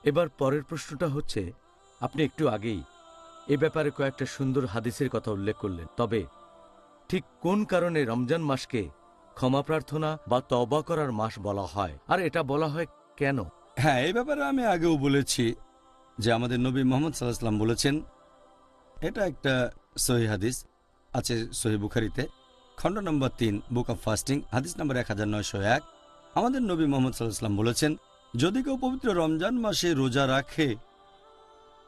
এবার পরের প্রশ্নটা হচ্ছে, আপনি একটু আগেই এ ব্যাপারে কয়েকটা সুন্দর হাদিসের কথা উল্লেখ করলেন, তবে ঠিক কোন কারণে রমজান মাসকে ক্ষমা প্রার্থনা বা তওবা করার মাস বলা হয়, আর এটা বলা হয় কেন? হ্যাঁ, এই ব্যাপারে আমি আগেও বলেছি যে আমাদের নবী মোহাম্মদ সাল্লাল্লাহু আলাইহি ওয়াসাল্লাম বলেছেন, এটা একটা সহিহ হাদিস, আছে সহিহ বুখারীতে, খণ্ড নম্বর 3, বুক অব ফাস্টিং, হাদিস নম্বর 1901। আমাদের নবী মোহাম্মদ সাল্লাল্লাহু আলাইহি ওয়াসাল্লাম বলেছেন, যদি কেউ পবিত্র রমজান মাসে রোজা রাখে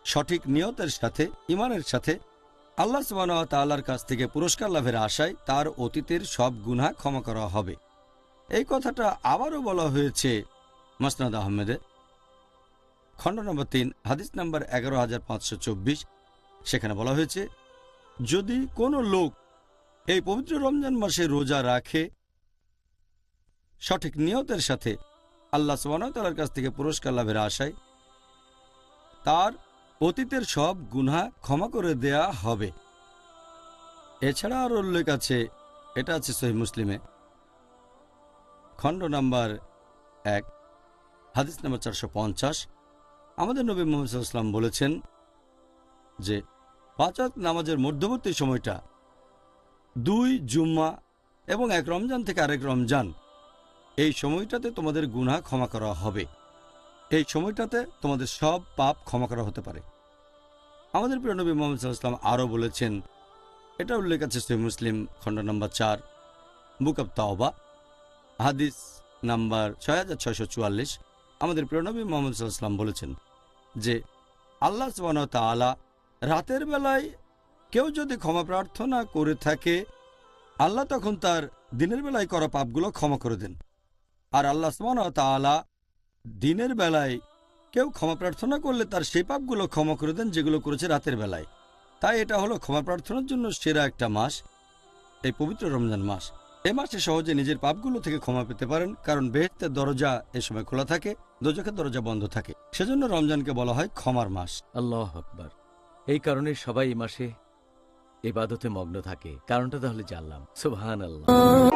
সঠিক নিয়তের সাথে, ঈমানের সাথে, আল্লাহ সুবহানাহু ওয়া তাআলার কাছ থেকে পুরস্কার লাভের আশায় তার অতীতের সব গুনাহ ক্ষমা করা হবে। এই কথাটা আবারও বলা হয়েছে মুসনাদ আহমেদে, খণ্ড নম্বর 3, হাদিস নম্বর 11524। সেখানে বলা হয়েছে, যদি কোনো লোক এই পবিত্র রমজান মাসে রোজা রাখে সঠিক নিয়তের সাথে, আল্লাহ সুবহানাহু ওয়া তাআলার কাছ থেকে পুরস্কার লাভের আশায়, তার অতীতের সব গুনাহ ক্ষমা করে দেয়া হবে। এছাড়া আরও উল্লেখ আছে, এটা আছে সহিহ মুসলিমে, খণ্ড নাম্বার 1, হাদিস নাম্বার 450। আমাদের নবী মুহাম্মদ সাল্লাল্লাহু আলাইহি ওয়াসাল্লাম বলেছেন যে 5 ওয়াক্ত নামাজের মধ্যবর্তী সময়টা 2 জুম্মা এবং 1 রমজান থেকে আরেক রমজান, এই সময়টাতে তোমাদের গুনাহ ক্ষমা করা হবে। এই সময়টাতে তোমাদের সব পাপ ক্ষমা করা হতে পারে। আমাদের প্রিয় নবী মুহাম্মদ সাল্লাল্লাহু আলাইহি ওয়াসাল্লাম আরও বলেছেন, এটা উল্লেখ আছে সহিহ মুসলিম, খণ্ড নাম্বার 4, বুক অব তাওবা, হাদিস নাম্বার 6644। আমাদের প্রিয় নবী মুহাম্মদ সাল্লাল্লাহু আলাইহি ওয়াসাল্লাম বলেছেন যে আল্লাহ সুবহানাহু ওয়া তাআলা রাতের বেলায় কেউ যদি ক্ষমা প্রার্থনা করে থাকে, আল্লাহ তখন তার দিনের বেলায় করা পাপগুলো ক্ষমা করে দেন। আর আল্লাহ সুবহানাহু ওয়া তাআলা দিনের বেলায় কেউ ক্ষমা প্রার্থনা করলে তার সেই পাপগুলো ক্ষমা করে দেন যেগুলো করেছে রাতের বেলায়। তাই এটা হলো ক্ষমা প্রার্থনার জন্য সেরা একটা মাস, এই পবিত্র রমজান মাস। এই মাসে সহজে নিজের পাপগুলো থেকে ক্ষমা পেতে পারেন, কারণ বেহেশতের দরজা এ সময় খোলা থাকে, দোজখের দরজা বন্ধ থাকে। সেজন্য রমজানকে বলা হয় ক্ষমার মাস। আল্লাহু আকবার। এই কারণে সবাই এই মাসে ইবাদতে মগ্ন থাকে। কারণটা তাহলে জানলাম। সুবহানাল্লাহ।